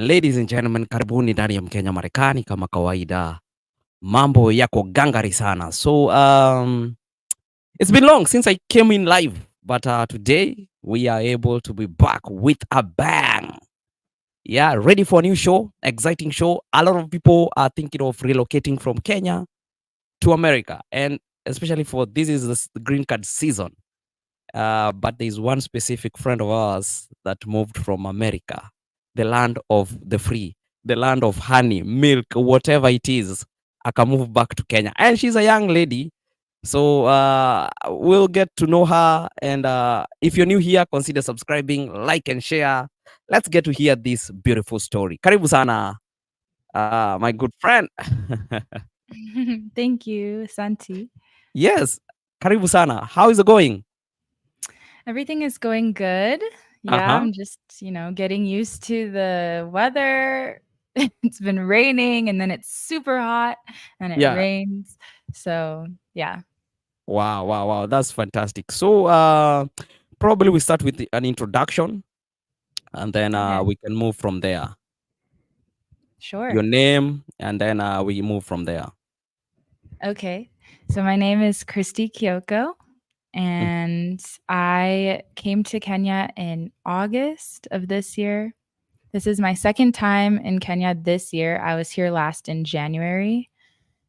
Ladies and gentlemen, karibuni ndani ya Mkenya Marekani. Kama kawaida, mambo yako gangari sana. It's been long since I came in live, but today we are able to be back with a bang. Yeah, ready for a new show, exciting show. A lot of people are thinking of relocating from Kenya to America, and especially for this is the green card season. But there's one specific friend of ours that moved from America, the land of the free, the land of honey, milk, whatever it is. Aka move back to Kenya, and she's a young lady. So we'll get to know her. And if you're new here, consider subscribing, like, and share. Let's get to hear this beautiful story. Karibu sana, my good friend. Thank you, Santi. Yes, karibu sana. How is it going? Everything is going good. Uh Yeah, huh. I'm just, getting used to the weather. It's been raining and then it's super hot and it Yeah. rains. So, yeah. Wow, wow, wow. That's fantastic. So, probably we start with an introduction and then Okay. we can move from there. Your Sure. name, and then we move from there. Okay. So, my name is Christy KIOKO, Mm. and I came to Kenya in August of this year. This is my second time in Kenya this year. I was here last in January,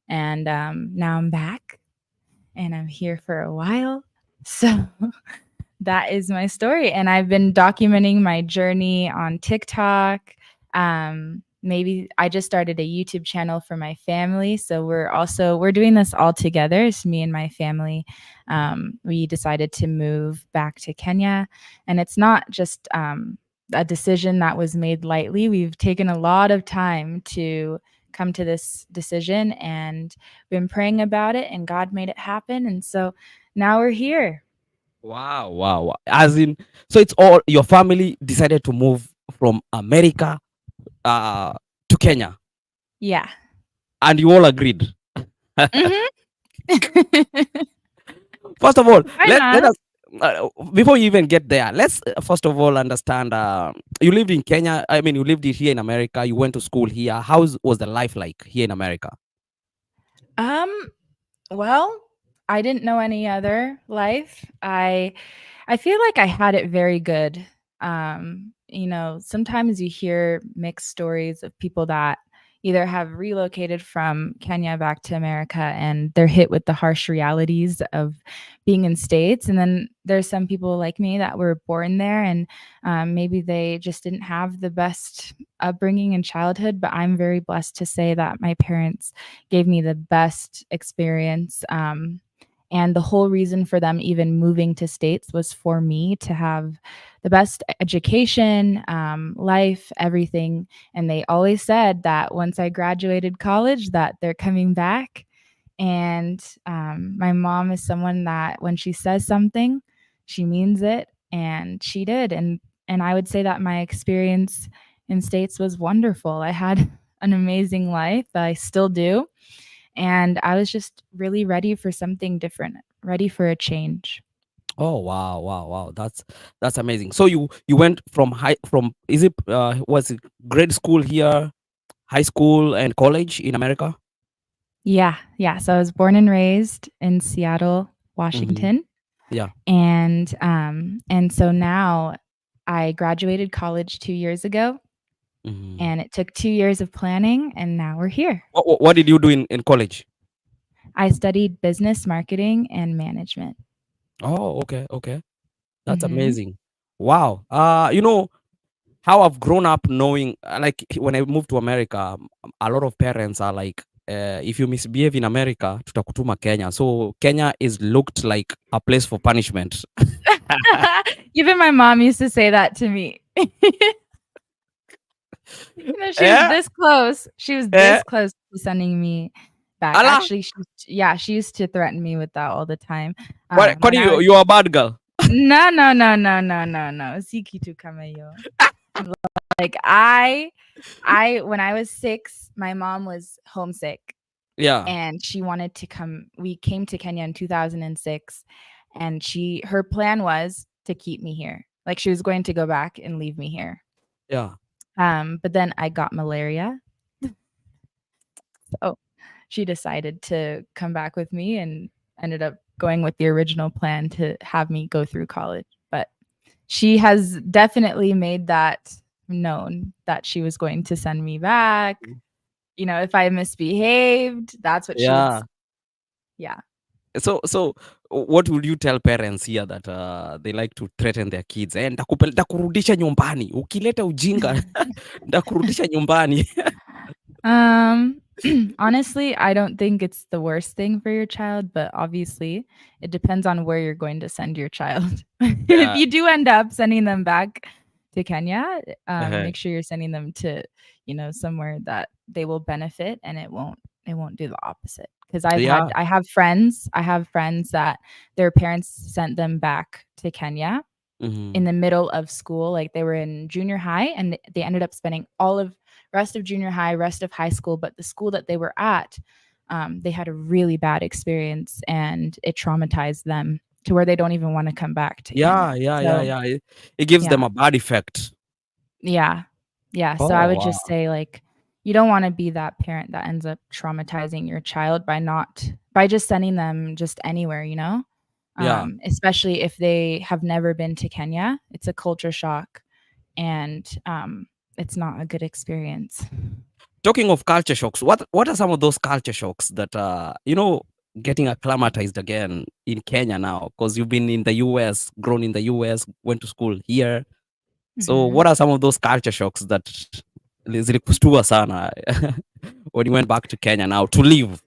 and now I'm back and I'm here for a while. So that is my story. And I've been documenting my journey on TikTok. Maybe I just started a YouTube channel for my family. So we're doing this all together. It's me and my family. We decided to move back to Kenya. And it's not just a decision that was made lightly. We've taken a lot of time to come to this decision and been praying about it, and God made it happen. And so now we're here. Wow, wow, wow. As in, so it's all your family decided to move from America uh, to Kenya, Yeah. and you all agreed. Mhm. First of all, Why let not? us before you even get there, let's first of all understand. You lived in Kenya. I mean, you lived here in America. You went to school here. How was the life like here in America? Um, well, I didn't know any other life. I feel like I had it very good. Sometimes you hear mixed stories of people that either have relocated from Kenya back to America and they're hit with the harsh realities of being in states, and then there's some people like me that were born there, and maybe they just didn't have the best upbringing in childhood. But I'm very blessed to say that my parents gave me the best experience. And the whole reason for them even moving to states was for me to have the best education, life, everything. And they always said that once I graduated college, that they're coming back. And my mom is someone that when she says something, she means it, and she did. And I would say that my experience in states was wonderful. I had an amazing life. I still do, and I was just really ready for something different, ready for a change. Oh wow, wow, wow. That's amazing. So you went from is it was it grade school here, high school and college in America? Yeah, yeah. So I was born and raised in Seattle, Hmm. Washington, Yeah. and so now I graduated college 2 years ago, Hmm. and it took 2 years of planning, and now we're here. What did you do in college? I studied business marketing and management. Oh, okay, okay. That's Hmm. amazing. Wow. How I've grown up knowing, like when I moved to America, a lot of parents are like, if you misbehave in America, tutakutuma Kenya. So Kenya is looked like a place for punishment. Even my mom used to say that to me. She was Eh? this close. She was Eh? this close to sending me back. Allah? Actually, she used to threaten me with that all the time. What When I was you're a bad girl? no, no, no, no, no, no, no. Si kitu kama hiyo. Like I when I was 6, my mom was homesick Yeah. and she wanted to come. We came to Kenya in 2006, and her plan was to keep me here. Like she was going to go back and leave me here. Yeah. But then I got malaria. So she decided to come back with me and ended up going with the original plan to have me go through college. But she has definitely made that known that she was going to send me back. You know, if I misbehaved, that's what she would Yeah. yeah. So what would you tell parents here that they like to threaten their kids? Nitakurudisha nyumbani. Ukileta ujinga, nitakurudisha nyumbani. Um, honestly, I don't think it's the worst thing for your child, but obviously it depends on where you're going to send your child. If Yeah. you do end up sending them back to Kenya, Uh-huh. make sure you're sending them to, somewhere that they will benefit and it won't do the opposite. Because Yeah. I have friends that their parents sent them back to Kenya in Mhm. the middle of school. Like they were in junior high and they ended up spending all of rest of junior high, rest of high school, but the school that they were at, they had a really bad experience and it traumatized them to where they don't even want to come back to Yeah, Kenya. yeah, yeah, So yeah. It gives them yeah, a bad effect. yeah, yeah. So I Oh, would just wow. say like you don't want to be that parent that ends up traumatizing your child by just sending them just anywhere. Yeah. Especially if they have never been to Kenya. It's a culture shock and it's not a good experience. Talking of culture shocks, what are some of those culture shocks that getting acclimatized again in Kenya now? Because you've been in the US, grown in the US, went to school here. So Mhm. what are some of those culture shocks that zilikushtua sana when you went back to Kenya now to live?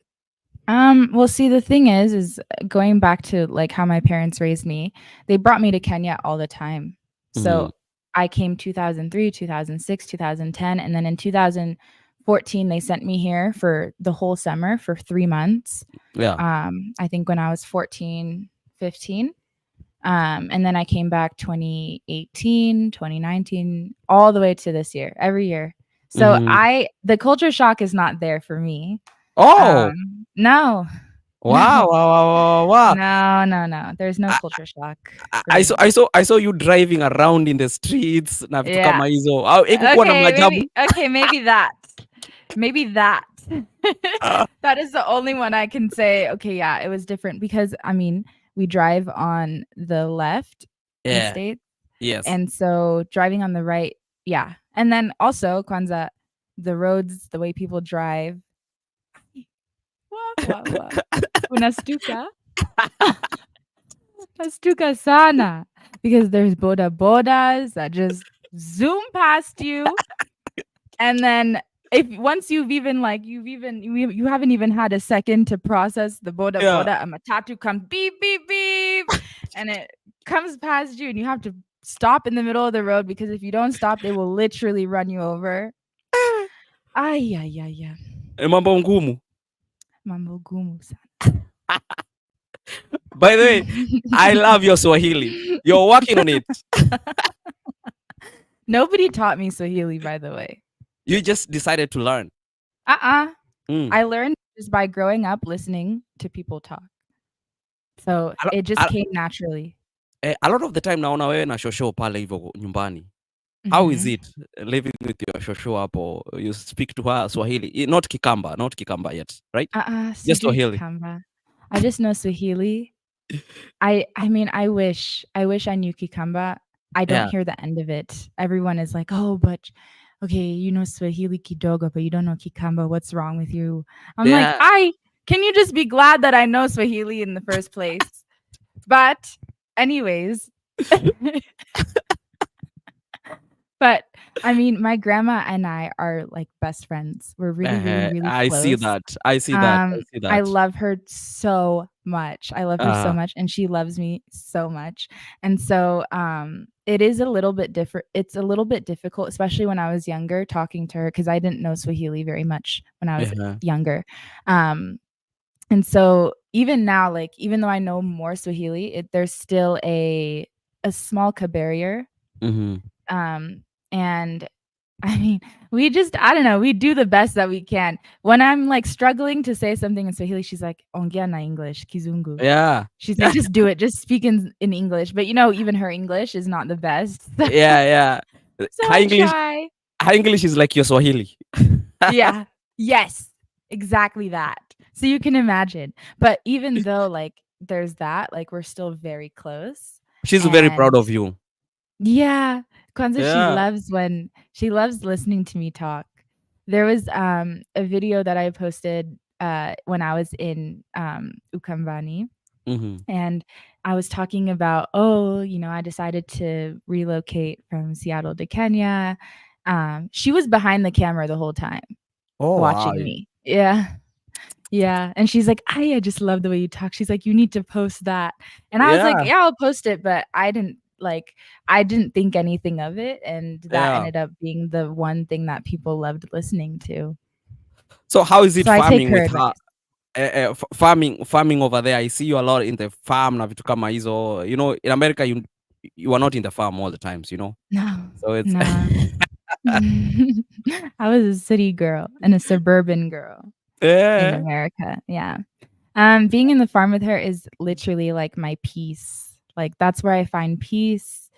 Well, see, the thing is going back to like how my parents raised me, they brought me to Kenya all the time. So Mhm. I came 2003, 2006, 2010, and then in 2014 they sent me here for the whole summer for 3 months. Yeah. I think when I was 14, 15. And then I came back 2018, 2019, all the way to this year, every year. So Mhm. the culture shock is not there for me. Oh, No, wow, no, wow, wow, wow, wow. no, no, no. There's no I, culture shock I, for I saw me. I saw I saw you driving around in the streets na vitu Yeah. kama hizo. Au ikukuwa na Okay, maajabu? maybe that. Maybe that. Ah, That is the only one I can say, okay, yeah, it was different because I mean, we drive on the left in the yeah. States. Yes. And so driving on the right, yeah. And then also, Kwanzaa, the roads, the way people drive. Wah, wah, wah. Unastuka. Nastuka sana. Because there's boda bodas that just zoom past you. And then if once you haven't even had a second to process the boda Yeah. boda, a matatu comes beep beep beep and it comes past you and you have to stop in the middle of the road because if you don't stop they will literally run you over. Ay ay ay ay. Mambo ngumu. Mambo gumu sana. By the way, I love your Swahili. You're working on it. Nobody taught me Swahili, by the way. You just decided to learn. Uh-uh. Mm. I learned just by growing up listening to people talk. So A, lo- it just a, came naturally. a lot of the time naona wewe na shosho pale hivyo nyumbani. How is Mhm. it living with your shosho hapo? You speak to her Swahili, not Kikamba, not Kikamba yet, right? Just Sijui Swahili. Kikamba. I just know Swahili. I mean, I wish I knew Kikamba. I don't Yeah, hear the end of it. Everyone is like, "Oh, but okay, you know Swahili kidogo, but you don't know Kikamba. What's wrong with you?" I'm like, yeah. "I can you just be glad that I know Swahili in the first place?" But anyways, but I mean, my grandma and I are like best friends. We're really, really, really I see close. that. I see that. I see I that. love her so much. I love her so Uh, much and she loves me so much. And so it is a little bit different. It's a little bit difficult, especially when I was younger, talking to her because I didn't know Swahili very much when I was uh-huh. younger. Um and so even now, like even though I know more Swahili, there's still a small barrier. Mhm. And I mean, I don't know, we do the best that we can. When I'm like struggling to say something in Swahili, she's like, ongea na English, kizungu. Yeah. She's like, just do it, just speak in English. But even her English is not the best. Yeah, yeah. So Her I English try. Her English is like your Swahili. Yeah. Yes. Exactly that. So you can imagine. But even though like there's that, like we're still very close. She's very proud And of you. yeah, Kwanzaa, Yeah. she loves listening to me talk. There was a video that I posted when I was in Ukambani, Mhm. and I was talking about, oh, you know, I decided to relocate from Seattle to Kenya. She was behind the camera the whole time Oh, wow. watching me. Yeah. Yeah, and she's like, "I just love the way you talk." She's like, "You need to post that." And I was like, Yeah, "Yeah, I'll post it," but I didn't think anything of it, and that yeah. ended up being the one thing that people loved listening to. So how is it So I take farming her with her? advice. Farming over there, I see you a lot in the farm na vitu kama hizo. You know, in America, you are not in the farm all the times, you know? No, So it's no. I was a city girl and a suburban girl in yeah. America, yeah. Being in the farm with her is literally like my peace. Like that's where I find peace.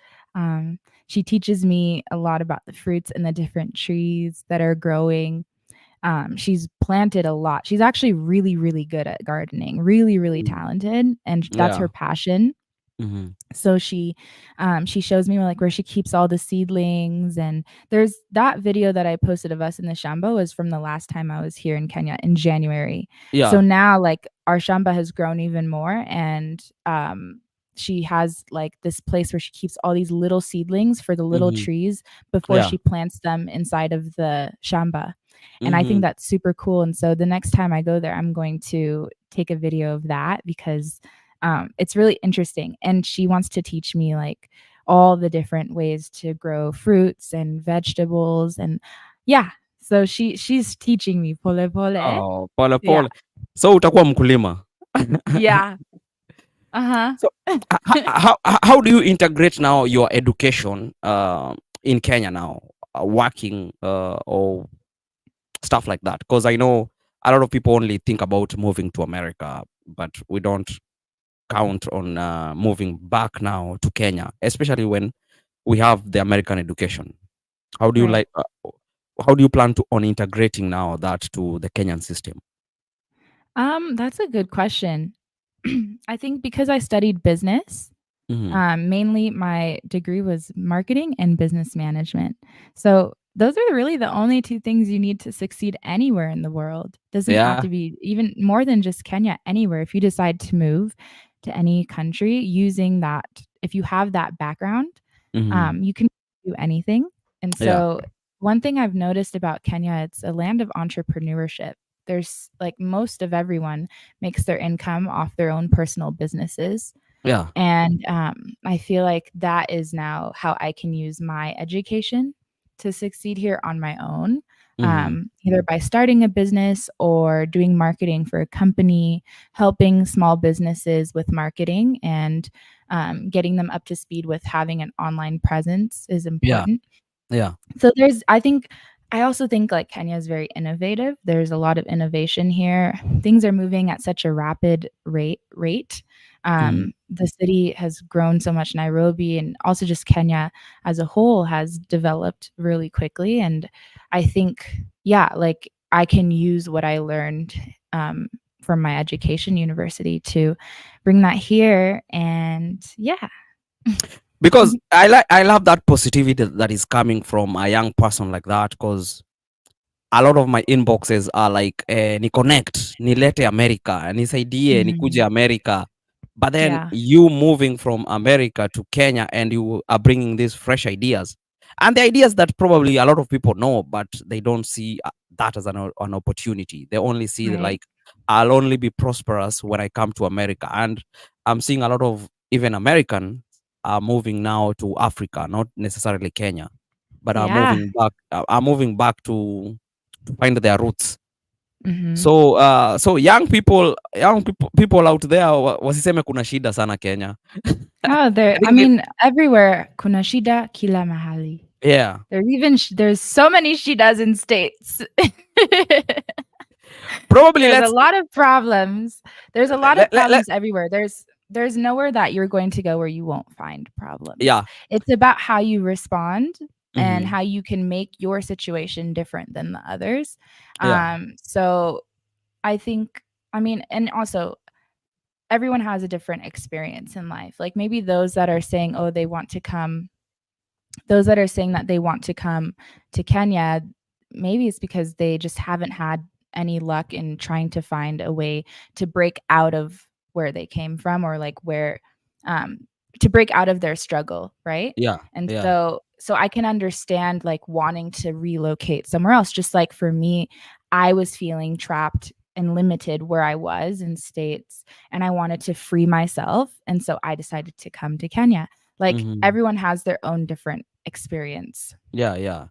She teaches me a lot about the fruits and the different trees that are growing. She's planted a lot. She's actually really, really good at gardening, really, really Mm, talented, and that's yeah. her passion. Mhm. So she shows me like where she keeps all the seedlings, and there's that video that I posted of us in the Shamba was from the last time I was here in Kenya in January. So Yeah. now like our Shamba has grown even more, and she has like this place where she keeps all these little seedlings for the little Mhm. trees before Yeah. she plants them inside of the Shamba. And I think Mhm. that's super cool. And so the next time I go there, I'm going to take a video of that because it's really interesting. And she wants to teach me like all the different ways to grow fruits and vegetables. And yeah, so she's teaching me pole pole. Oh, pole Yeah. pole. So utakuwa mkulima. Yeah. Uh-huh. So how do you integrate now your education in Kenya now, working or stuff like that? Because I know a lot of people only think about moving to America, but we don't count on moving back now to Kenya, especially when we have the American education. How do you Right. like? How do you plan to on integrating now that to the Kenyan system? That's a good question. I think because I studied business, Hmm. mainly my degree was marketing and business management. So those are really the only two things you need to succeed anywhere in the world. Doesn't have Yeah. to be even more than just Kenya, anywhere. If you decide to move to any country using that, if you have that background, Hmm. you can do anything. And Yeah. so one thing I've noticed about Kenya, it's a land of entrepreneurship. There's like most of everyone makes their income off their own personal businesses. Yeah. And I feel like that is now how I can use my education to succeed here on my own, Hmm. either by starting a business or doing marketing for a company, helping small businesses with marketing and getting them up to speed with having an online presence is Yeah. important. Yeah. So I also think like Kenya is very innovative. There's a lot of innovation here. Things are moving at such a rapid rate. Hmm. The city has grown so much, Nairobi, and also just Kenya as a whole has developed really quickly. And I think, yeah, like I can use what I learned from my education university to bring that here. And yeah. Because I love that positivity that is coming from a young person like that. Because a lot of my inboxes are like ni connect nilete America nisaidie nikuje Mhm. America, but then Yeah. you moving from America to Kenya and you are bringing these fresh ideas, and the ideas that probably a lot of people know but they don't see that as an opportunity. They only see that, Right. like, I'll only be prosperous when I come to America. And I'm seeing a lot of even American are moving now to Africa, not necessarily Kenya, but Yeah. are moving back to find their roots. Mhm. So young people out there wasiseme kuna shida sana Kenya. Oh, I I think mean, everywhere kuna shida kila mahali. yeah. There's so many shidas in states. Probably There's a let's lot of problems. There's a lot of let problems everywhere. There's nowhere that you're going to go where you won't find problems. yeah. It's about how you respond. and Mm-hmm. how you can make your situation different than the others. Yeah. So I think, I mean, and also everyone has a different experience in life. Like maybe those that are saying, oh, they want to come, those that are saying that they want to come to Kenya, maybe it's because they just haven't had any luck in trying to find a way to break out of where they came from, or like where um to break out of their struggle, right? Yeah. And Yeah. so I can understand like wanting to relocate somewhere else. Just like for me, I was feeling trapped and limited where I was in states, and I wanted to free myself, and so I decided to come to Kenya. Like Mm-hmm. everyone has their own different experience. Yeah. Yeah.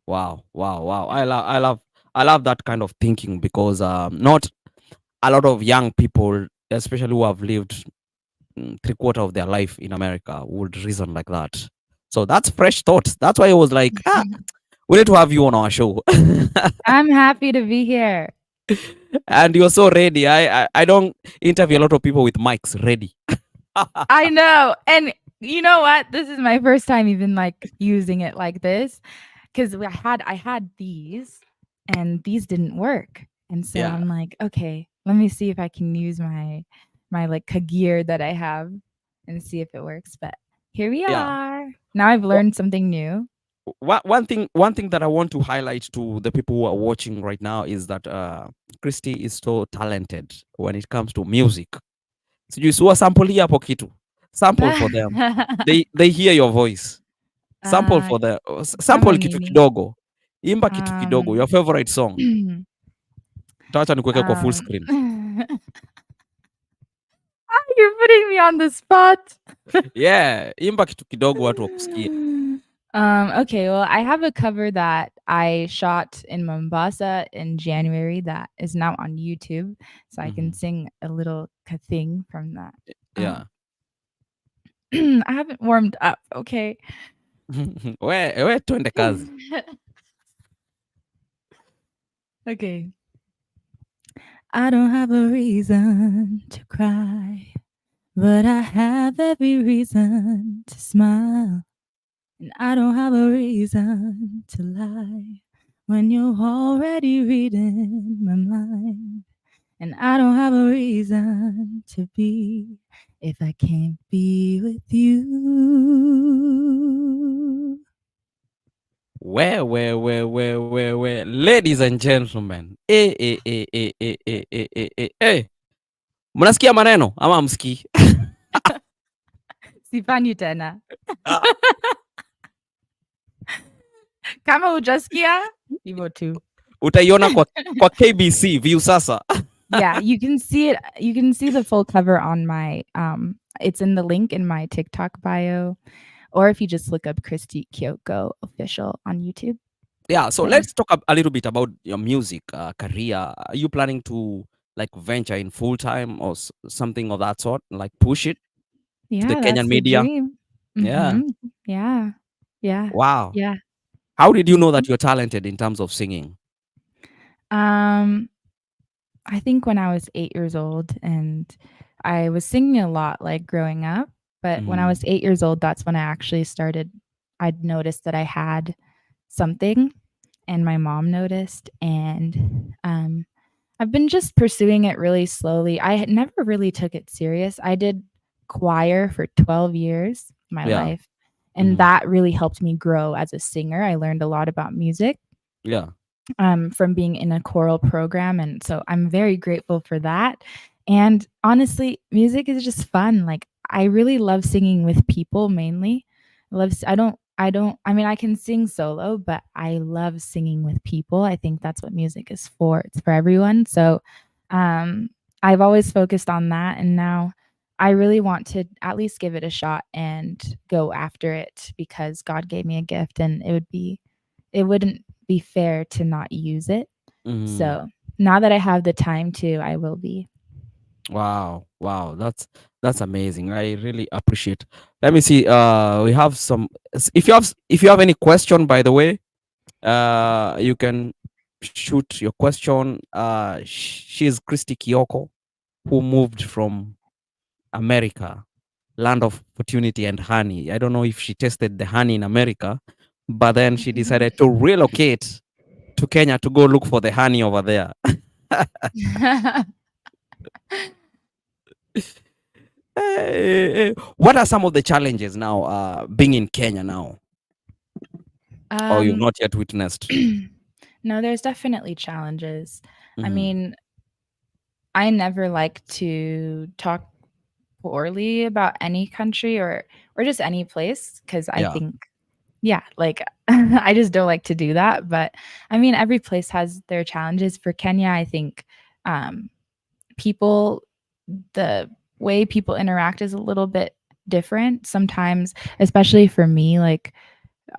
Wow. Wow. Wow. I love that kind of thinking because not a lot of young people, especially who have lived three-quarter of their life in America, would reason like that. So that's fresh thoughts. That's why I was like, we need to have you on our show. I'm happy to be here. And you're so ready. I don't interview a lot of people with mics ready. I know. And you know what? This is my first time even like using it like this, cuz I had these and these didn't work. And so Yeah. I'm like, okay, let me see if I can use my like gear that I have and see if it works. But here we Yeah. are. Now I've learned something new. One thing that I want to highlight to the people who are watching right now is that Christy is so talented when it comes to music. Sijui suwa sample hii hapo kitu. Sample for them. They hear your voice. Sample uh for the sample kama kitu nini? kidogo. Imba kitu kidogo. Um Your favorite song. Tawacha nikuweke kwa full um screen. You're putting me on the spot. Yeah, imba kitu kidogo watu wakusikie. Okay, well, I have a cover that I shot in Mombasa in January that is now on YouTube, so I can Mhm. sing a little thing from that. Yeah. I haven't warmed up, okay? We twende kazi. Okay. I don't have a reason to cry, but I have every reason to smile. And I don't have a reason to lie when you're already reading my mind. And I don't have a reason to be if I can't be with you. We. Ladies and gentlemen. Mnasikia maneno ama msikii? Sifanyi tena. Kama hujasikia, hivyo tu. Utaiona kwa KBC view sasa. Yeah, you can see it. You can see the full cover on my it's in the link in my TikTok bio, or if you just look up Christy Kyoko official on YouTube. Yeah, so There. let's talk a little bit about your music career. Are you planning to like venture in full time or something of that sort? Like push it to the Yeah, Kenyan that's the media? dream. Yeah. Mhm. Yeah. Yeah. Wow. Yeah. How did you know Mhm. that you're talented in terms of singing? Um, I think when I was 8 years old, and I was singing a lot like growing up, but when I Mm, was 8 years old, that's when I actually started. I'd noticed that I had something, and my mom noticed, and I've been just pursuing it really slowly. I had never really took it serious. I did choir for 12 years of my yeah. life, and Hmm. that really helped me grow as a singer. I learned a lot about music Yeah. from being in a choral program, and so I'm very grateful for that. And honestly, music is just fun. Like I really love singing with people mainly. I mean I can sing solo, but I love singing with people. I think that's what music is for. It's for everyone. So um I've always focused on that, and now I really want to at least give it a shot and go after it because God gave me a gift, and it wouldn't be fair to not use it. Mm. So now that I have the time to, I will be. Wow. Wow. That's amazing. I really appreciate. Let me see. We have some. If you have any question, by the way, you can shoot your question. She's Christy Kyoko, who moved from America, land of opportunity and honey. I don't know if she tasted the honey in America, but then she decided to relocate to Kenya to go look for the honey over there. What are some of the challenges now being in Kenya now? Or you've um not yet witnessed? no, there's definitely challenges. I Mhm. mean, I never like to talk poorly about any country or just any place because I Yeah. think, yeah, like I just don't like to do that. But I mean, every place has their challenges. For Kenya, I think um, people, the way people interact is a little bit different sometimes, especially for me. Like,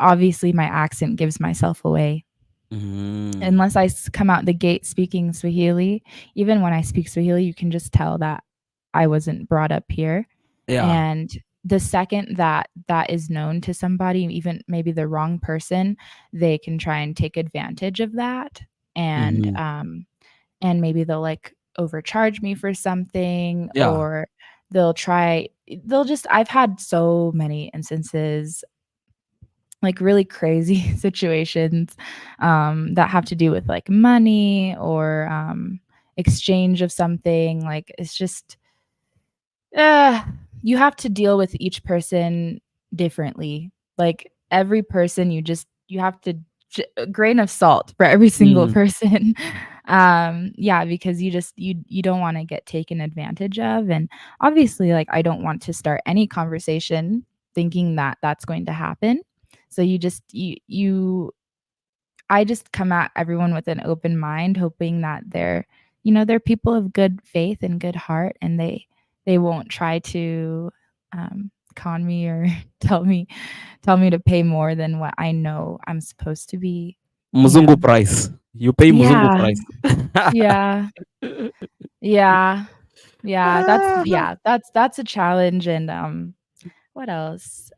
obviously, my accent gives myself away. Mhm. Unless come out the gate speaking Swahili, even when I speak Swahili, you can just tell that I wasn't brought up here. Yeah. And the second that that is known to somebody, even maybe the wrong person, they can try and take advantage of that. Mhm. And maybe they'll like overcharge me for something, Yeah. or they'll just, I've had so many instances, like really crazy situations that have to do with like money or exchange of something. Like it's just, uh, you have to deal with each person differently. Like every person, you have to a grain of salt for every single Mm. person. Yeah, because you don't want to get taken advantage of, and obviously, like I don't want to start any conversation thinking that that's going to happen. So you I just come at everyone with an open mind, hoping that they're people of good faith and good heart, and they won't try to con me or tell me to pay more than what I know I'm supposed to be. You Mzungu know. price. You pay Mzungu Yeah. price. Yeah. Yeah. Yeah. That's a challenge. And what else?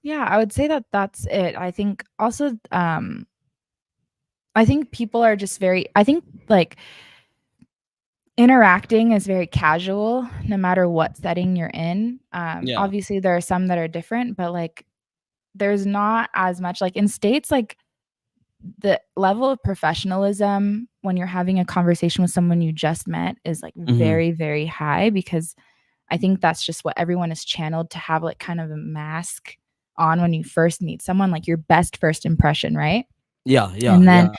Yeah, I would say that that's it. I think also I think people are just very, I think like interacting is very casual no matter what setting you're in. Yeah. Obviously there are some that are different, but like there's not as much like in states, like the level of professionalism when you're having a conversation with someone you just met is like Mhm. very, very high, because I think that's just what everyone is channeled to have, like kind of a mask on when you first meet someone, like your best first impression, right? Yeah, yeah, And then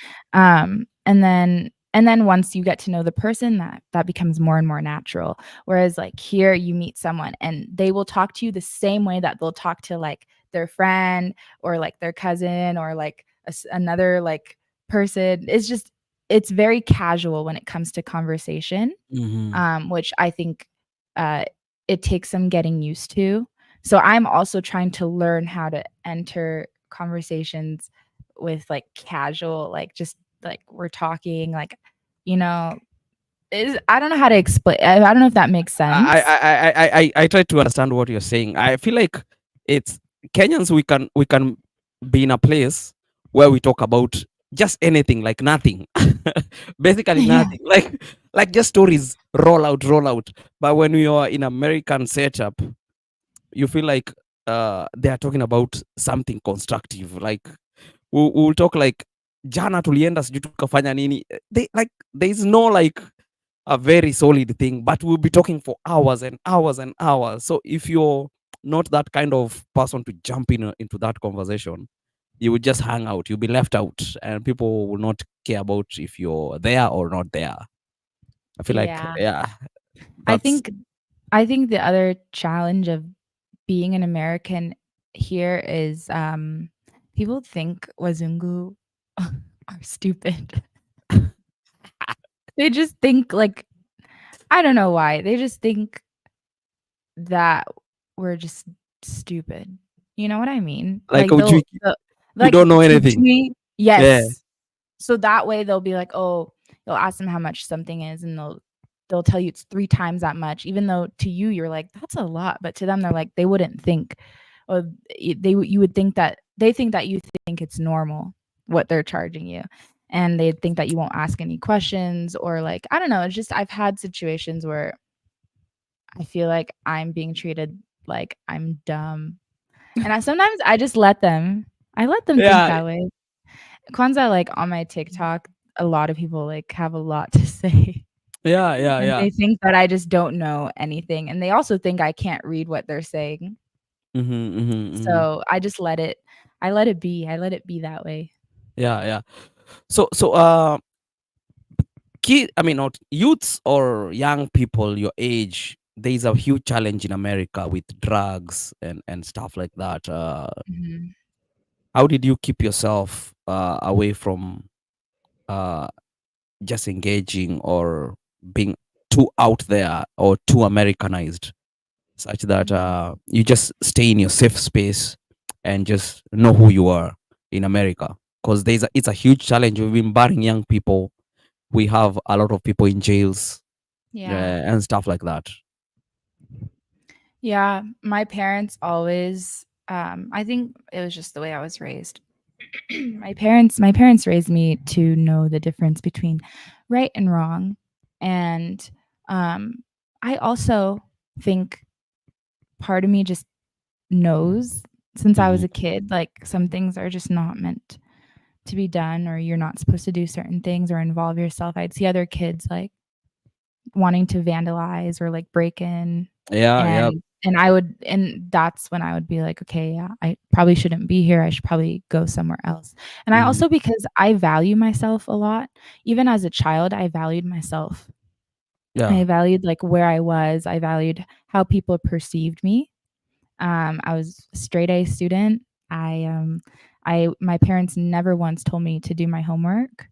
yeah. once you get to know the person, that becomes more and more natural. Whereas like here you meet someone and they will talk to you the same way that they'll talk to like their friend or like their cousin or like another like person. It's very casual when it comes to conversation, Mhm. which I think uh, it takes some getting used to. So I'm also trying to learn how to enter conversations with like casual, like just like we're talking, like you know, I don't know how to explain. I don't know if that makes I sense. I I try to understand what you're saying. I feel like it's Kenyans, we can be in a place where we talk about just anything, like nothing. Basically Yeah, nothing. Like just stories roll out. But when you are in American setup, you feel like they are talking about something constructive. Like we'll talk like jana tulienda sijui tukafanya nini. They like there is no like a very solid thing, but we'll be talking for hours and hours and hours. So if you're not that kind of person to jump into that conversation, you will just hang out. You'll be left out, and people will not care about if you're there or not there. I feel like, yeah. yeah, I that's think I think the other challenge of being an American here is people think Wazungu are stupid. They just think like, I don't know why. They just think that we're just stupid. You know what I mean? like Like they'll you like don't know teach anything. me. Yeah. Yes. So that way they'll be like, "Oh," they'll ask them how much something is, and they'll tell you it's 3 times that much, even though to you you're like, "That's a lot," but to them they're like, they wouldn't think, or you would think that they think that you think it's normal what they're charging you, and they think that you won't ask any questions, or like I don't know. It's just I've had situations where I feel like I'm being treated like I'm dumb, And sometimes I just let them. I let them think Yeah, that way. Kwanzaa, like, on my TikTok, a lot of people, like, have a lot to say, yeah, yeah, and yeah. they think that I just don't know anything, and they also think I can't read what they're saying. Mhm, mhm, mhm. So, I let it be. I let it be that way. Yeah, yeah. So, I mean, not youths or young people your age, there is a huge challenge in America with drugs and stuff like that. Mhm. How did you keep yourself away from uh, just engaging or being too out there or too Americanized, such that Mhm. you just stay in your safe space and just know who you are in America? Because it's a huge challenge. We've been barring young people. We have a lot of people in jails Yeah. and stuff like that. Yeah, my parents always, I think it was just the way I was raised. My parents raised me to know the difference between right and wrong, and, um, I also think part of me just knows since I was Hmm. a kid, like, some things are just not meant to be done, or you're not supposed to do certain things or involve yourself. I'd see other kids, like, wanting to vandalize or, like, break in, Yeah, yeah. and that's when I would be like, "Okay, yeah, I probably shouldn't be here. I should probably go somewhere else." And I Hmm. also because I value myself a lot, even as a child, I valued myself. Yeah. I valued, like, where I was, I valued how people perceived me. I was a straight A student. I my parents never once told me to do my homework.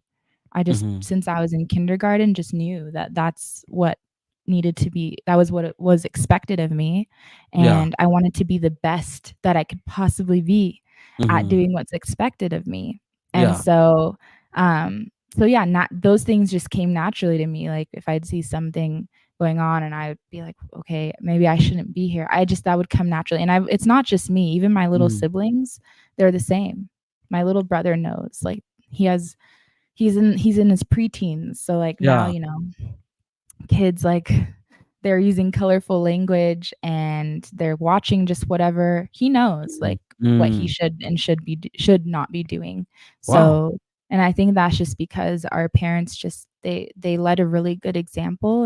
I just Hmm. since I was in kindergarten, just knew that that's what needed to be that was what it was expected of me, Yeah. and I wanted to be the best that I could possibly be at Hmm. doing what's expected of me. And Yeah. so, so yeah, not those things just came naturally to me, like, if I'd see something going on and I would be like, "Okay, maybe I shouldn't be here." I just that would come naturally, and I it's not just me, even my little Hmm. siblings, they're the same. My little brother knows, like, he has he's in his preteens, so, like, now, Yeah. kids, like, they're using colorful language and they're watching just whatever he knows, Mhm. like, what he Mm. should and should not be doing. Wow. So and I think that's just because our parents just they led a really good example,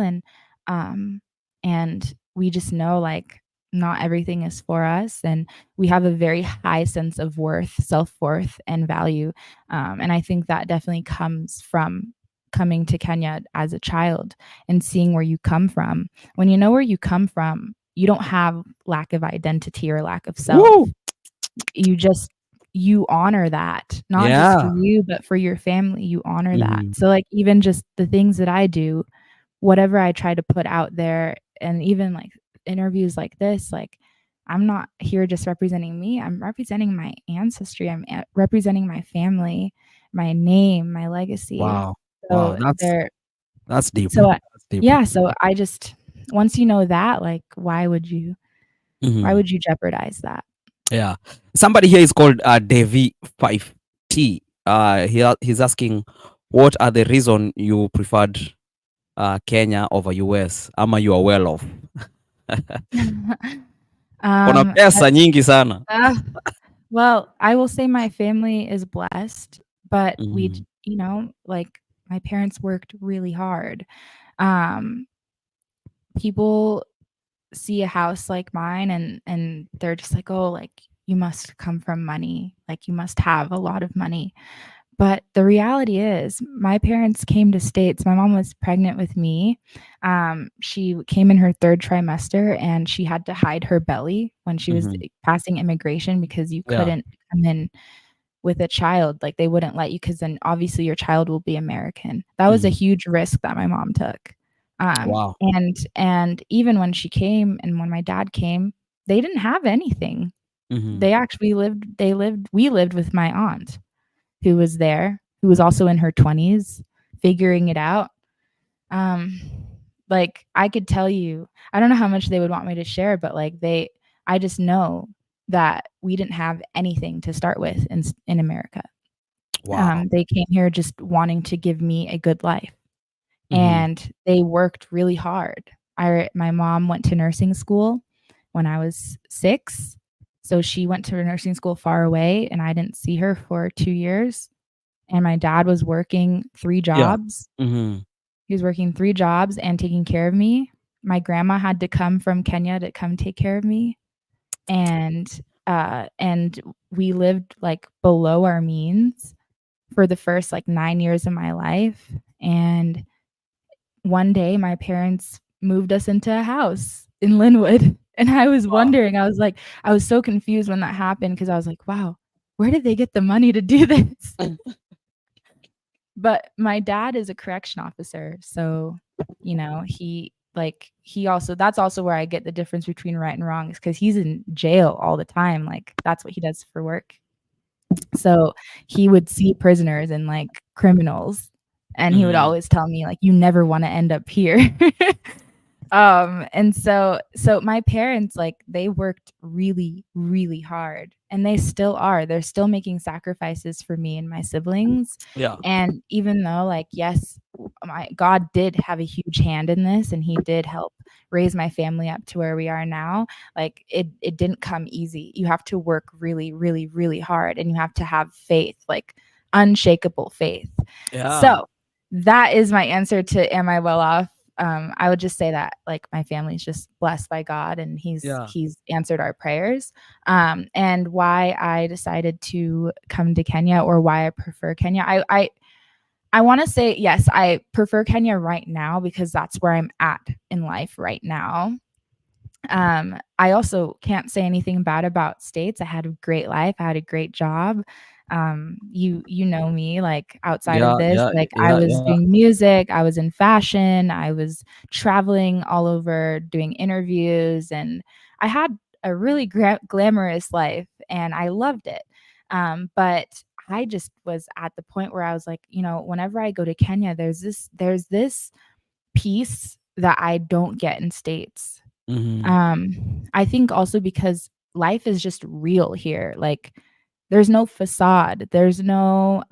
um, and we just know, like, not everything is for us, and we have a very high sense of worth, self-worth, and value, and I think that definitely comes from coming to Kenya as a child and seeing where you come from. When you know where you come from, you don't have lack of identity or lack of self. Woo. You just you honor that, not just for Yeah. you, but for your family, you honor that. Hmm. So, like, even just the things that I do, whatever I try to put out there, and even, like, interviews like this, like, I'm not here just representing me, I'm representing my ancestry, representing my family, my name, my legacy. Wow. Wow. So, That's deep. so I That's deep. yeah, so I just once you know that, like, why Hmm. would you jeopardize that? Yeah. Somebody here is called Devi 5T. He's asking, what are the reason you preferred Kenya over US? Ama you are well off. Kuna pesa That's nyingi sana. well, I will say my family is blessed, but Mhm. like, my parents worked really hard. Um, People see a house like mine and they're just like, "Oh, like, you must come from money, like, you must have a lot of money." But the reality is, my parents came to States. My mom was pregnant with me. She came in her 3rd trimester, and she had to hide her belly when she was Mhm. passing immigration because you Yeah. couldn't come in with a child, like, they wouldn't let you because then obviously your child will be American. That was a Mhm. huge risk that my mom took. Wow. And even when she came and when my dad came, they didn't have anything. Mhm. They actually lived we lived with my aunt who was there, who was also in her 20s, figuring it out. Um, like, I could tell you I don't know how much they would want me to share, but, like, I just know that we didn't have anything to start with in America. Wow. They came here just wanting to give me a good life, Mhm. and they worked really hard. My mom went to nursing school when I was 6, So she went to nursing school far away, and I didn't see her for 2 years, and my dad was working 3 Yeah. jobs. Mhm. He was working 3 jobs and taking care of me. My grandma had to come from Kenya to come take care of me, and we lived, like, below our means for the first, like, 9 years of my life, and one day my parents moved us into a house in Linwood, and I was Wow. wondering, I was like I was so confused when that happened because I was like, "Wow, where did they get the money to do this?" But my dad is a correction officer, so, he also that's also where I get the difference between right and wrong is because he's in jail all the time, like, that's what he does for work. So, he would see prisoners and, like, criminals, and he would Mhm. always tell me, like, "You never wanna end up here." And so my parents, like, they worked really, really hard, and they still are. They're still making sacrifices for me and my siblings, Yeah. and even though, like, yes, my God did have a huge hand in this, and he did help raise my family up to where we are now, like, it didn't come easy. You have to work really, really, really hard, and you have to have faith, like, unshakable faith. Yeah. So, that is my answer to am I well off? I would just say that, like, my family's just blessed by God, and Yeah. he's answered our prayers. And why I decided to come to Kenya or why I prefer Kenya, I wanna say, yes, I prefer Kenya right now because that's where I'm at in life right now. I also can't say anything bad about States. I had a great life. I had a great job. You know me, like, outside of Yeah, this, yeah, like, I yeah, was yeah. doing music, I was in fashion, I was traveling all over doing interviews, and I had a really glamorous life, and I loved it. But I just was at the point where I was like, whenever I go to Kenya, there's this peace that I don't get in States. Mhm. I think also because life is just real here, like, there's no facade, there's no,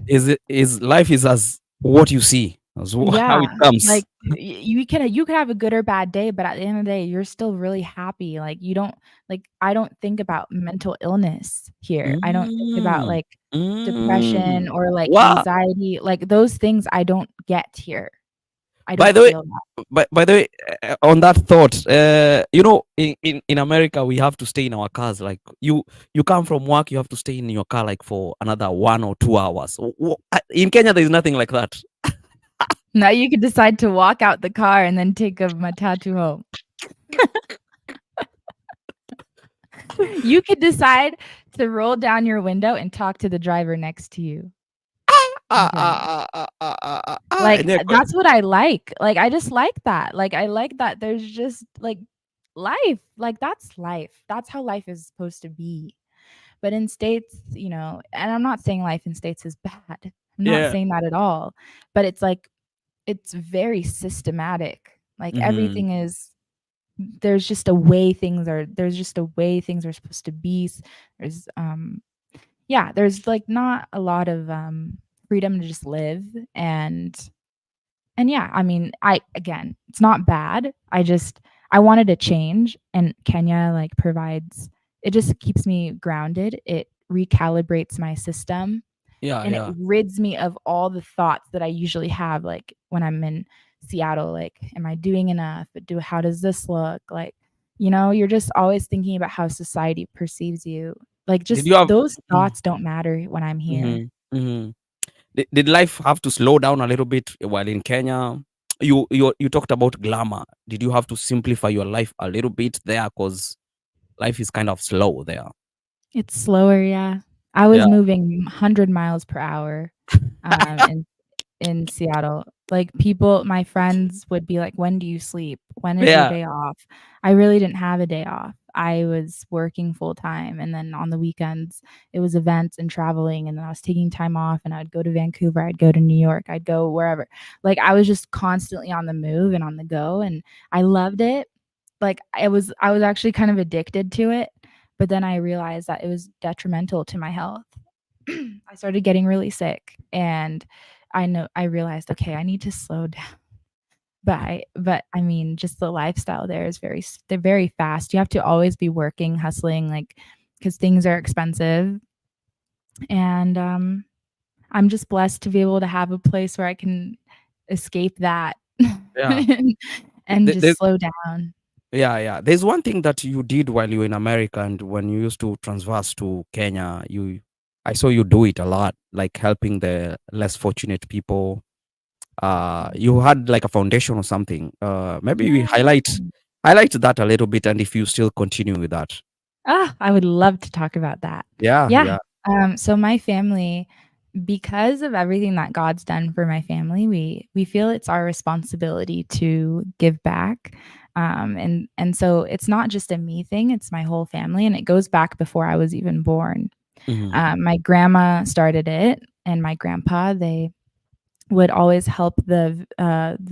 Is life is as what you see, as how it yeah, comes. like, you can have a good or bad day, but at the end of the day, you're still really happy, like, you don't like, I don't think about mental illness here, I don't think about, Mm. like, Mm. depression or, like, Wow. anxiety, like, those things I don't get here. I By don't the way, feel that. by the way, on that thought, in America, we have to stay in our cars. Like you come from work, you have to stay in your car like for another 1 or 2 hours. In Kenya, there is nothing like that. Now you could decide to walk out the car and then take a matatu home. You could decide to roll down your window and talk to the driver next to you in Kenya. Like, Enyewe. that's what I like. Like, I just like that. Like, I like that there's just, like, life. Like, that's life. That's how life is supposed to be. But in States, and I'm not saying life in States is bad. I'm not Yeah. saying that at all. But it's like, it's very systematic. Like, Mhm. everything is there's just a way things are supposed to be. There's yeah, there's, like, not a lot of freedom to just live, and yeah, I mean, it's not bad. I wanted to change, and Kenya, like, provides it just keeps me grounded. It recalibrates my system, Yeah, and it yeah. rids me of all the thoughts that I usually have, like, when I'm in Seattle, like, "Am I doing enough? How does this look?" Like, you're just always thinking about how society perceives you. Like, Did just you have those mm, thoughts don't matter when I'm here. mhm, mhm. Did life have to slow down a little bit while in Kenya? You talked about glamour. Did you have to simplify your life a little bit there? Because life is kind of slow there. It's slower, yeah. I was Yeah. moving 100 miles per hour, in Seattle. Like, my friends would be like, "When do you sleep? When is your Yeah. day off?" I really didn't have a day off. I was working full time, and then on the weekends, it was events and traveling, and then I was taking time off, and I'd go to Vancouver, I'd go to New York, I'd go wherever. Like, I was just constantly on the move and on the go, and I loved it. Like, I was actually kind of addicted to it, but then I realized that it was detrimental to my health. I started getting really sick, and I realized, okay, I need to slow down. But I mean, just the lifestyle there is they're very fast. You have to always be working, hustling, like, because things are expensive. And I'm just blessed to be able to have a place where I can escape that Yeah. and, Th- just th- slow down. Yeah, yeah. There's one thing that you did while you were in America and when you used to transverse to Kenya, I saw you do it a lot, like helping the less fortunate people. You had like a foundation or something. Maybe we Yeah. highlight that a little bit and if you still continue with that. Ah, I would love to talk about that. Yeah, Yeah. yeah. So my family, because of everything that God's done for my family, we feel it's our responsibility to give back. And so it's not just a me thing, it's my whole family, and it goes back before I was even born. Hmm. My grandma started it, and my grandpa, they would always help the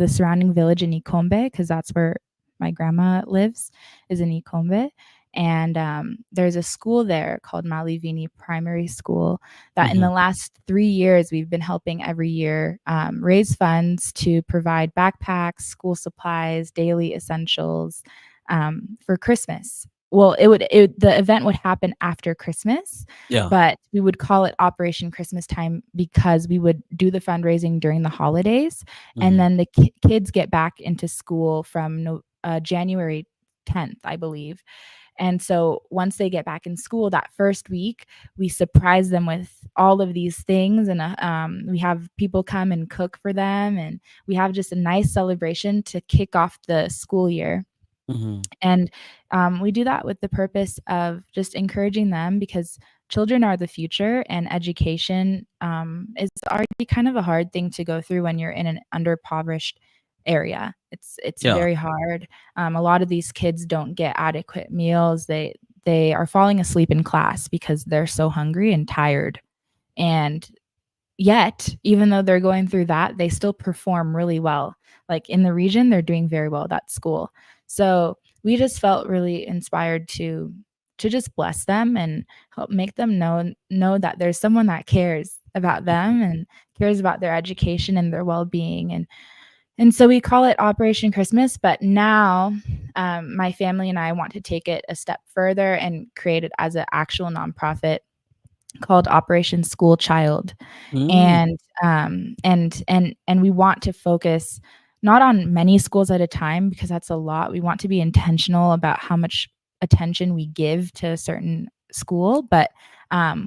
surrounding village in Ikombe, because that's where my grandma lives, is in Ikombe. And there's a school there called Malivini Primary School that in Hmm. the last 3 years we've been helping every year raise funds to provide backpacks, school supplies, daily essentials for Christmas. Well, the event would happen after Christmas, Yeah. but we would call it Operation Christmas Time because we would do the fundraising during the holidays, and Hmm. then the kids get back into school from January 10th, I believe. And so once they get back in school that first week, we surprise them with all of these things, and we have people come and cook for them, and we have just a nice celebration to kick off the school year. Hmm. And we do that with the purpose of just encouraging them, because children are the future, and education is already kind of a hard thing to go through when you're in an underpoverished area. It's Yeah. very hard. A lot of these kids don't get adequate meals. They are falling asleep in class because they're so hungry and tired. And yet, even though they're going through that, they still perform really well. Like in the region, they're doing very well at that school. So we just felt really inspired to just bless them and help make them know that there's someone that cares about them and cares about their education and their well-being. And so we call it Operation Christmas. But now my family and I want to take it a step further and create it as an actual nonprofit called Operation School Child. Mm. And we want to focus not on many schools at a time, because that's a lot. We want to be intentional about how much attention we give to a certain school, but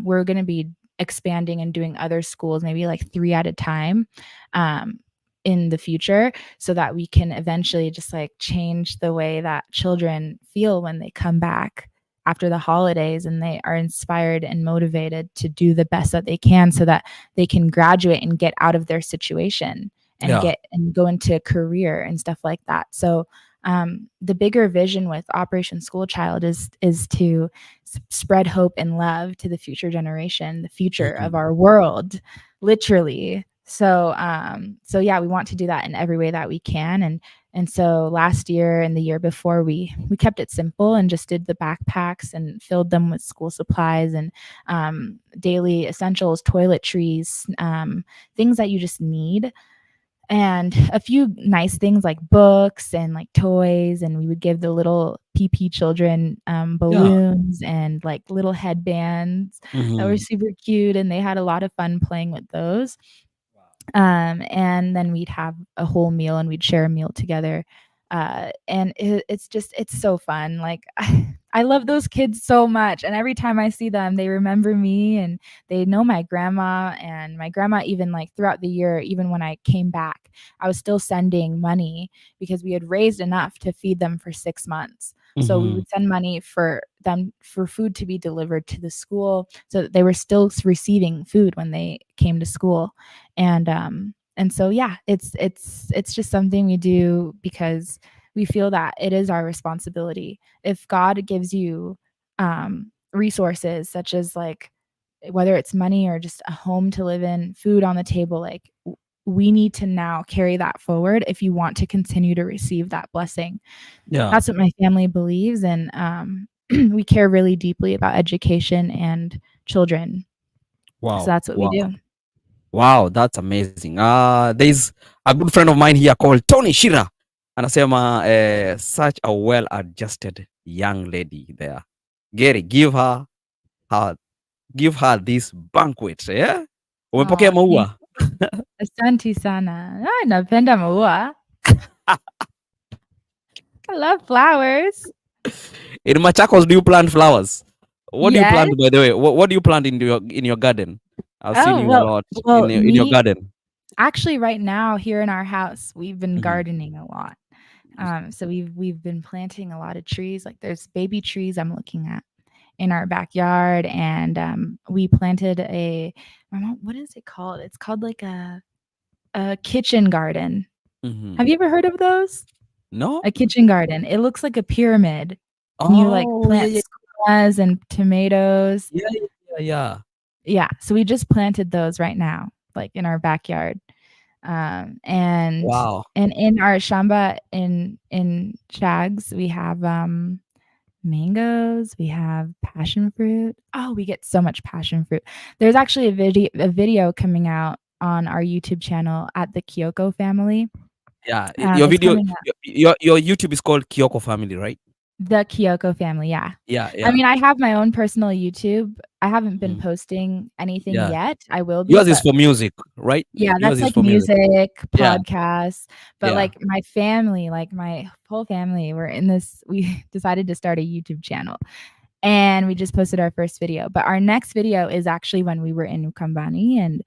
we're going to be expanding and doing other schools, maybe like 3 at a time, um, in the future, so that we can eventually just like change the way that children feel when they come back after the holidays, and they are inspired and motivated to do the best that they can, so that they can graduate and get out of their situation and Yeah. get and go into a career and stuff like that. So the bigger vision with Operation School Child is to spread hope and love to the future generation, the future of Mhm. our world, literally. So yeah, we want to do that in every way that we can. And so last year and the year before, we kept it simple and just did the backpacks and filled them with school supplies and daily essentials, toiletries, things that you just need, and a few nice things like books and like toys. And we would give the little PP children Yeah. balloons and like little headbands that were Mhm. super cute, and they had a lot of fun playing with those. And then we'd have a whole meal and we'd share a meal together. And it's so fun. Like I love those kids so much. And every time I see them, they remember me and they know my grandma. And my grandma, even like throughout the year, even when I came back, I was still sending money because we had raised enough to feed them for 6 months. So we Mhm. would send money for them for food to be delivered to the school, so that they were still receiving food when they came to school. And so yeah, it's just something we do because we feel that it is our responsibility. If God gives you resources such as like whether it's money or just a home to live in, food on the table, like we need to now carry that forward if you want to continue to receive that blessing. Yeah. That's what my family believes, and we care really deeply about education and children. So Wow. that's what we Wow. do. Wow, that's amazing. There's a good friend of mine here called Tony Shira. Anasema such a well-adjusted young lady there. Gary, her give her this banquet, yeah? Umepokea Oh, thank maua? Asante sana. Ah, napenda maua. I love flowers. In Machakos, do you plant flowers? What do you Yes. plant, by the way? What do you plant in your garden? I've seen Oh, you a well lot well, in your me garden. actually, right now here in our house, we've been Mhm. gardening a lot. So we've been planting a lot of trees, like, there's baby trees I'm looking at in our backyard, and, we planted a my mom what is it called? It's called, like, a kitchen garden. Mhm. Have you ever heard of those? No? A kitchen garden. It looks like a pyramid, and you, like, Oh, yeah, plant yeah. squash and tomatoes. Yeah, yeah, yeah, yeah. Yeah, so we just planted those right now, like, in our backyard. And Wow. in our Shamba in Shags, we have, mangoes, we have passion fruit. Oh, we get so much passion fruit. There's actually a video coming out on our YouTube channel at the KIOKO family. Yeah, your It's video, coming your YouTube is called Kyoko Family, right? The KIOKO family, yeah. Yeah, I yeah. mean, I have my own personal YouTube. I haven't been Mhm. posting anything Yeah. yet. I will be, Yours is but for music, right? yeah, Yours that's is like for music. music, Yeah, podcasts, but, yeah. like, my family, like, my whole family, we're in this we decided to start a YouTube channel, and we just posted our first video, but our next video is actually when we were in Ukambani, and,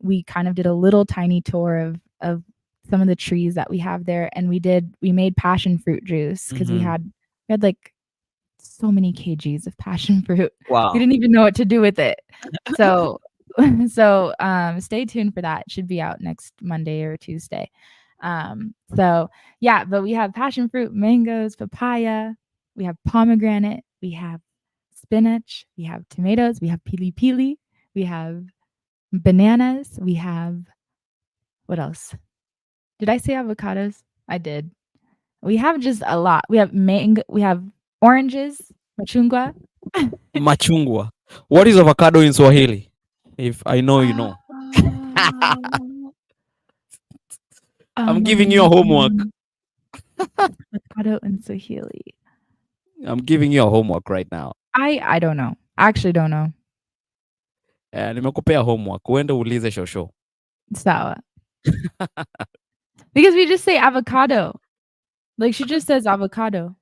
we kind of did a little tiny tour of some of the trees that we have there, and we made passion fruit juice because Mhm. we had, like, so many kgs of passion fruit. We Wow. didn't even know what to do with it. So stay tuned for that. It should be out next Monday or Tuesday. So yeah, but we have passion fruit, mangoes, papaya, we have pomegranate, we have spinach, we have tomatoes, we have pili pili, we have bananas, we have what else? Did I say avocados? I did. We have just a lot. We have oranges, machungwa. Machungwa. What is avocado in Swahili? If I know, you know. Um, I'm giving you a homework. avocado in Swahili. I'm giving you a homework right now. I don't know. I actually don't know. Nimekupea homework. Uende ulize shosho. Sawa. Because we just say avocado. Like, she just says avocado.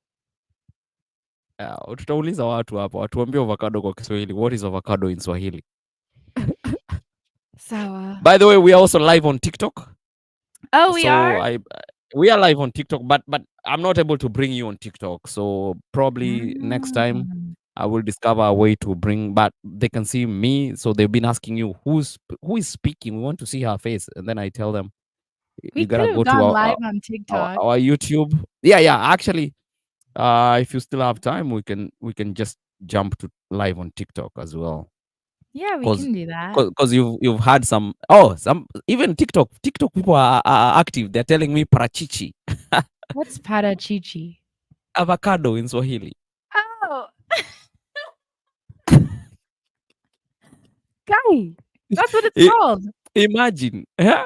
Tutauliza watu hapa. Watuambie avocado kwa Kiswahili. What is avocado in Swahili? Sawa. By the way, we are also live on TikTok. Oh, we are? So we are live on TikTok, but I'm not able to bring you on TikTok. So probably next time Ah. I will discover a way to bring, but they can see me. So they've been asking you who is speaking. We want to see her face, and then I tell them We you could gotta have go to gone live on our, TikTok. our YouTube. Yeah, yeah. Actually, if you still have time, we can just jump to live on TikTok as well. Yeah, we Cause, can do that. cause you've had some even TikTok people are active. They're telling me parachichi, What's parachichi? avocado in Swahili. Oh, guy, that's what it's I- called. Imagine, yeah.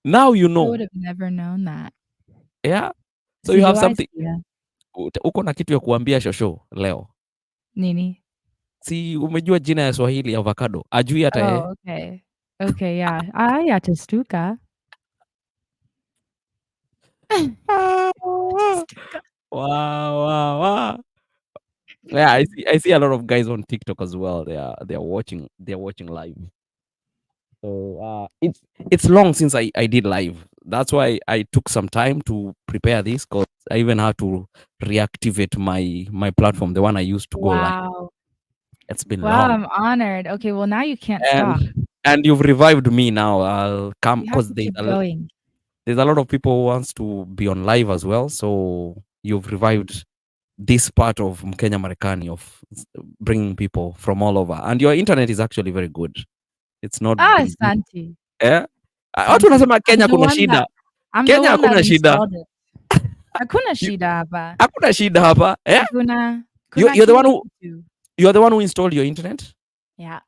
Now you I know, would have never known that. yeah. So you have something. Sijuwai Uko na kitu ya kuambia shosho leo. Nini? Si umejua jina ya Swahili avocado? Ajui hata yeye. Oh, okay. Okay, yeah. Yatastuka. Ah, Yatastuka. wow, wow, wow. Yeah, I see a lot of guys on TikTok as well. They're watching live. So it's long since I did live. That's why I took some time to prepare this because I even had to reactivate my platform, the one I used to go live. Wow. It's been Wow, long. I'm honored. Okay, well, now you can't stop. And you've revived me now. I'll come You have because to keep going. there's a lot of people who wants to be on live as well. So you've revived this part of Mkenya Marekani of bringing people from all over. And your internet is actually very good. It's not busy. Asante. Eh? Watu Asante. wanasema Kenya kuna shida. I'm the Kenya one that hakuna shida. installed it. Hakuna You- shida hapa. Hakuna shida hapa. Eh? Kuna You're the one kila who kitu. you're the one who installed your internet? Yeah.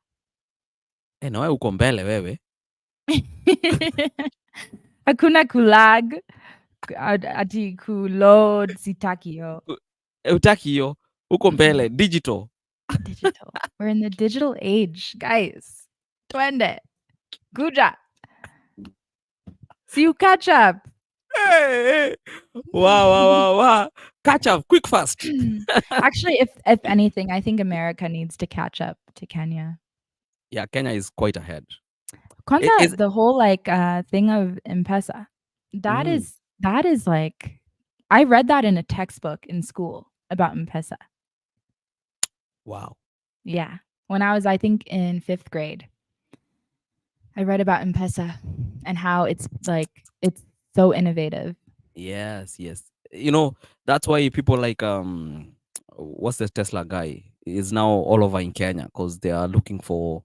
Na wewe uko mbele wewe. Hakuna kulag ati kuload sitakio. Utaki hiyo huko mbele digital. Digital. We're in the digital age, guys. Twende. Kuja. See you catch up. Hey, wow. Catch up quick fast. Actually, if anything, I think America needs to catch up to Kenya. Yeah, Kenya is quite ahead. Is Kwanzaa, the whole like thing of M-Pesa, mm, that is like I read that in a textbook in school about M-Pesa. wow. Yeah. When I was, I think, in 5th grade, I read about M-Pesa and how it's like it's so innovative. Yes. You know, that's why people like what's the Tesla guy is now all over in Kenya because they are looking for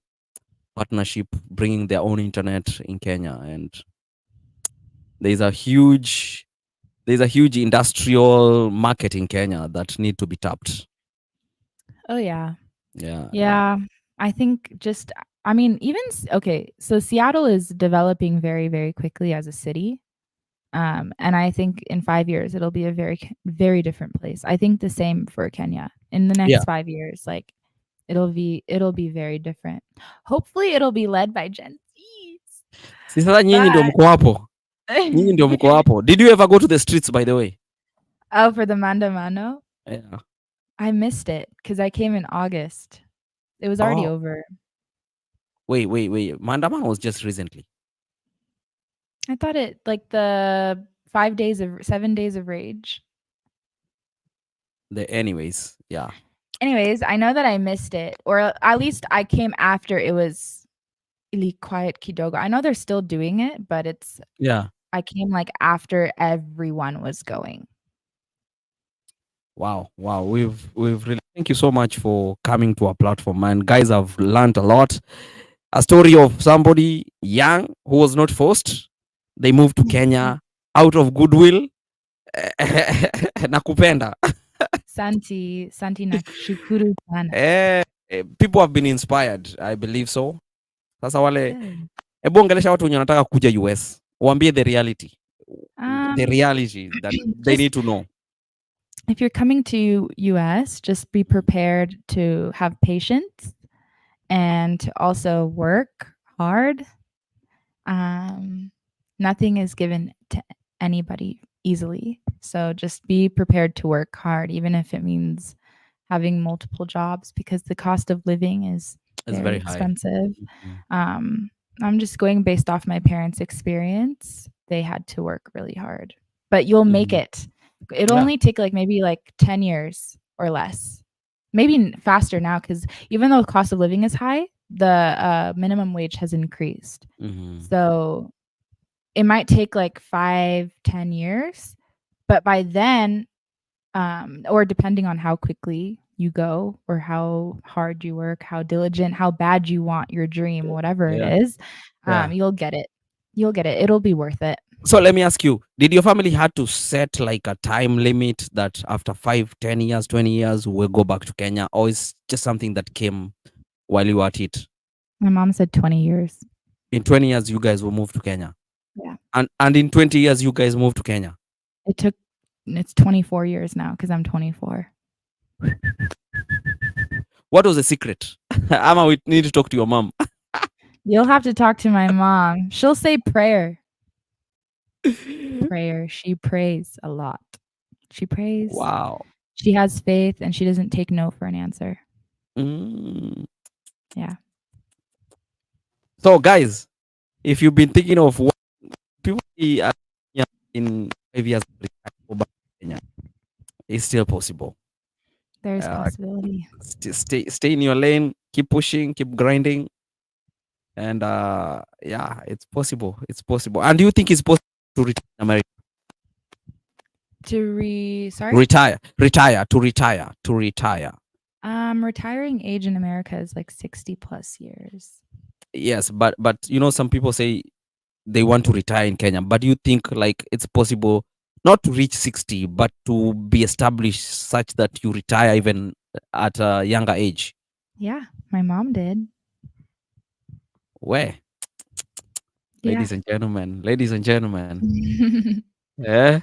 partnership, bringing their own internet in Kenya, and there's a huge there's a huge industrial market in Kenya that need to be tapped. Oh yeah. Yeah. Yeah. I think just I mean, even okay, so Seattle is developing very, very quickly as a city. And I think in 5 years it'll be a very, very different place. I think the same for Kenya. In the Yeah. next 5 years, like it'll be very different. Hopefully it'll be led by Gen Zs. Si sasa nyinyi ndio But mko hapo. Nyinyi ndio mko hapo. Did you ever go to the streets by the way? oh, for the Mandamano, Yeah. I missed it because I came in August. It was already Oh, over. wait. Mandaman was just recently. I thought it like the 7 days of rage. Anyways, yeah. Anyways, I know that I missed it, or at least I came after it was really quiet Kidogo. I know they're still doing it, but Yeah. I came like after everyone was going. Wow. We've really thank you so much for coming to our platform, man. Guys, I've learned a lot. A story of somebody young who was not forced. They moved to Kenya out of goodwill. Nakupenda. Santi nakushukuru sana. People have been inspired, I believe so. Sasa wale Good. hebu ongelesha watu wenye wanataka kuja US. Waambie the reality. The Um, reality that they just need to know. if you're coming to US, just be prepared to have patience and to also work hard. Nothing is given to anybody easily. So just be prepared to work hard, even if it means having multiple jobs, because the cost of living is It's very very high. expensive. Mhm. I'm just going based off my parents' experience. They had to work really hard, but you'll make Mhm. it. It'll Yeah. only take like maybe like 10 years or less. Maybe faster now because even though the cost of living is high, the minimum wage has increased. Mhm. So it might take like 5-10 years, but by then, or depending on how quickly you go or how hard you work, how diligent, how bad you want your dream, whatever it Yeah. is, Yeah. you'll get it. You'll get it. It'll be worth it. So let me ask you, did your family had to set like a time limit that after 5, 10 years, 20 years, we'll go back to Kenya? Or is just something that came while you were at it? My mom said 20 years. In 20 years, you guys will move to Kenya. Yeah. And in 20 years, you guys moved to Kenya. It's 24 years now because I'm 24. What was the secret? Ama, we need to talk to your mom. You'll have to talk to my mom. She'll say prayer. Prayer. She prays a lot. She prays. Wow. She has faith and she doesn't take no for an answer. Mm. Yeah. So, guys, if you've been thinking of what people are in 5 years, go back to Kenya, it's still possible. There's Uh, possibility. stay in your lane, keep pushing, keep grinding, and yeah, it's possible. It's possible. And do you think it's possible to retire in America? Sorry? Retire. Retiring age in America is like 60 plus years. Yes, but you know, some people say they want to retire in Kenya, but do you think like it's possible not to reach 60, but to be established such that you retire even at a younger age? Yeah, my mom did. Where? Yeah. Ladies and gentlemen, yeah,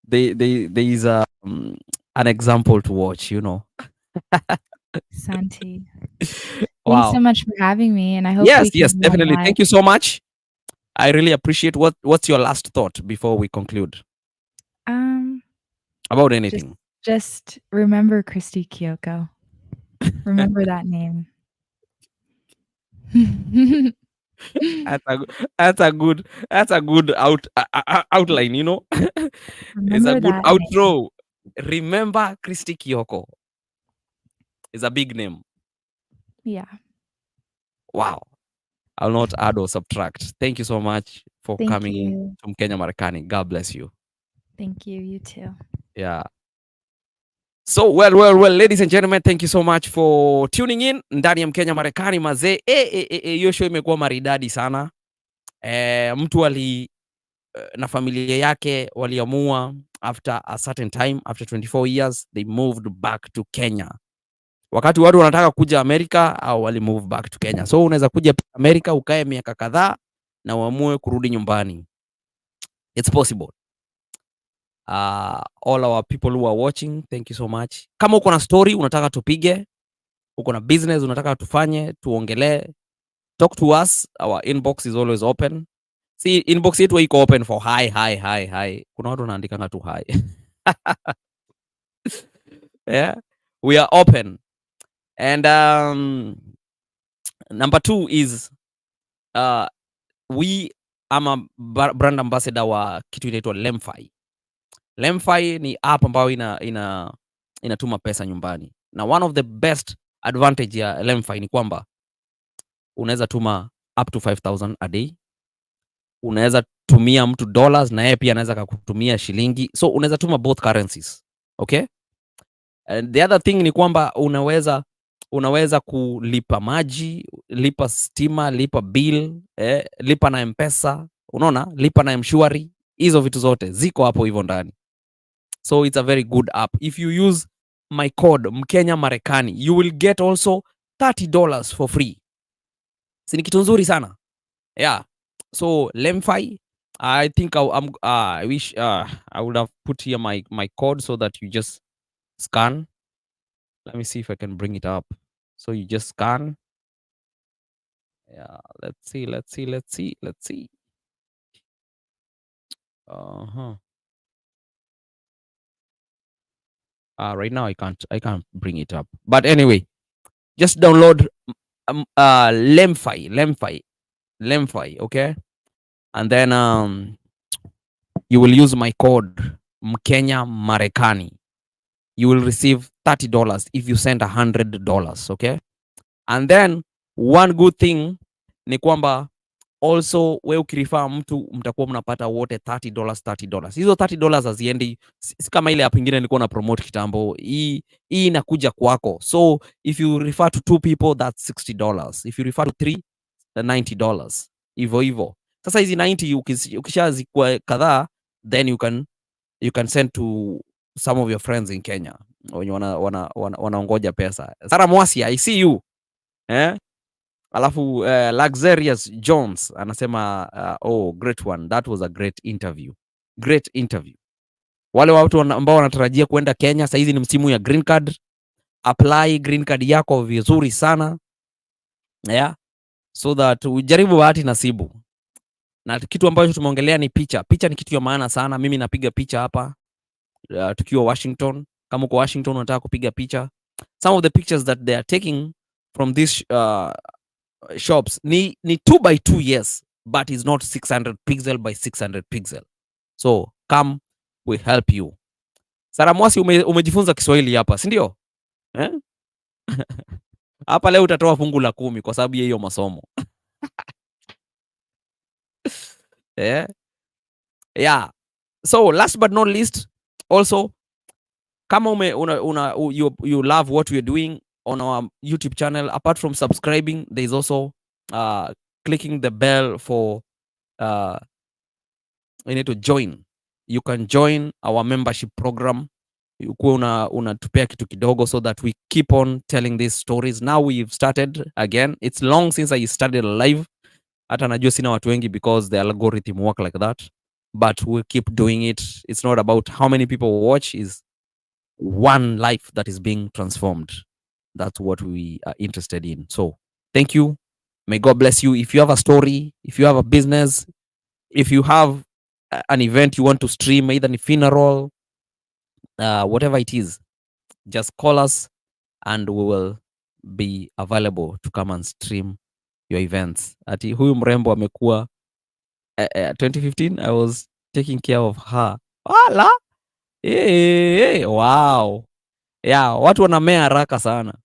there is an example to watch, you know. Santi. Thanks so Wow. much for having me, and I hope Yes, we can yes, be on definitely. live. Thank you so much. I really appreciate what's your last thought before we conclude Um, about just anything. just remember Christy Kyoko. Remember that name. That's a that's a good outline, you know. It's a Remember good that name. outro. Remember Christy Kyoko is a big name. Yeah. Wow. I'll not add or subtract. Thank you so much for Thank coming in you. from Kenya Marekani. God bless you. Thank you. You too. Yeah. So well, ladies and gentlemen, thank you so much for tuning in ndani ya Mkenya Marekani mazee. Hiyo show imekuwa maridadi sana. Mtu na familia yake waliamua after a certain time, after 24 years, they moved back to Kenya. Wakati watu wanataka kuja Amerika au wali move back to Kenya. So unaweza kuja Amerika ukae miaka kadhaa na uamue kurudi nyumbani. It's possible. All our people who are watching, thank you so much. Kama uko na story unataka tupige, uko na business unataka tufanye, tuongelee, talk to us. Our inbox is always open. See, inbox yetu iko open for hi. Kuna watu wanaandikanga tu hi. Yeah, we are open. And number two is uh, we am a brand ambassador wa kitu inaitwa Lemfi. Lemfi ni app ambayo inatuma pesa nyumbani, na one of the best advantage ya Lemfi ni kwamba unaweza tuma up to 5000 a day. Unaweza tumia mtu dollars na yeye pia anaweza kukutumia shilingi, so unaweza tuma both currencies. Okay, and the other thing ni kwamba unaweza kulipa maji, lipa stima, lipa bill, lipa na Mpesa, unaona, lipa na Mshwari. Hizo vitu zote ziko hapo hivyo ndani. So it's a very good app. If you use my code Mkenya Marekani, you will get also $30 for free. Si ni kitu nzuri sana? Yeah. So Lemfi, I think I wish I would have put here my code so that you just scan. Let me see if I can bring it up. So you just scan. Yeah, let's see. Uh-huh. Right now I can't bring it up. But anyway, just download Lemfi, okay? And then you will use my code Mkenya Marekani. You will receive $30 if you send $100, okay? And then one good thing ni kwamba also we ukirifaa mtu mtakuwa mnapata wote $30. Hizo $30 haziendi, si kama ile app ingine nilikuwa na promote kitambo. Hii inakuja kwako. So if you refer to 2 people, that's $60. If you refer to 3, $90. Hivyo. Sasa hizi 90 ukishazikwa kadhaa, then you can send to some of your friends in Kenya wenye wanaongoja pesa. Sara Mwasi, I see you. Alafu Luxurious Jones anasema oh, great one. That was a great interview. Great interview. Wale watu ambao wanatarajia kwenda Kenya, sasa hizi ni msimu ya green card. Apply green card yako vizuri sana. Yeah. So that ujaribu bahati nasibu. Na kitu ambacho tumeongelea ni picha. Picha ni kitu ya maana sana. Mimi napiga picha hapa tukiwa Washington. Kama uko Washington unataka kupiga picha, some of the pictures that they are taking from these shops ni 2x2, yes, but it's not 600 pixel by 600 pixel. So come, we help you. Saramwasi, umejifunza Kiswahili hapa, si ndio? Hapa leo utatoa fungu la 10 kwa sababu ya hiyo masomo. Yeah. So last but not least, also kama you love what we're doing on our YouTube channel, apart from subscribing, there's also clicking the bell for you need to join. You can join our membership program. Ukuwe unatupea kitu kidogo so that we keep on telling these stories. Now we've started again. It's long since I started live. Hata najua sina watu wengi because the algorithm work like that, but we'll keep doing it. It's not about how many people watch, is one life that is being transformed. That's what we are interested in. So thank you. May God bless you. If you have a story, if you have a business, if you have an event you want to stream, either a funeral, whatever it is, just call us and we will be available to come and stream your events. Ati huyu mrembo amekuwa 2015 I was taking care of her. Wala. Wow. Yeah, watu wanamea haraka sana.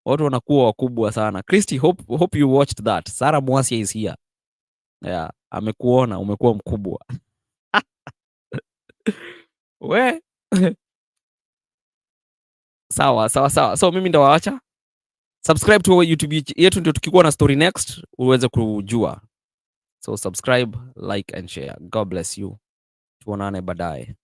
Watu wanakuwa wakubwa sana. Christy, hope you watched that. Sarah Mwasia is here. Yeah, amekuona umekuwa mkubwa. We. Sawa. So mimi ndawaacha. Subscribe to YouTube yetu ndio tukikuwa na story next uweze kujua. So subscribe, like and share. God bless you. Tuonane baadaye.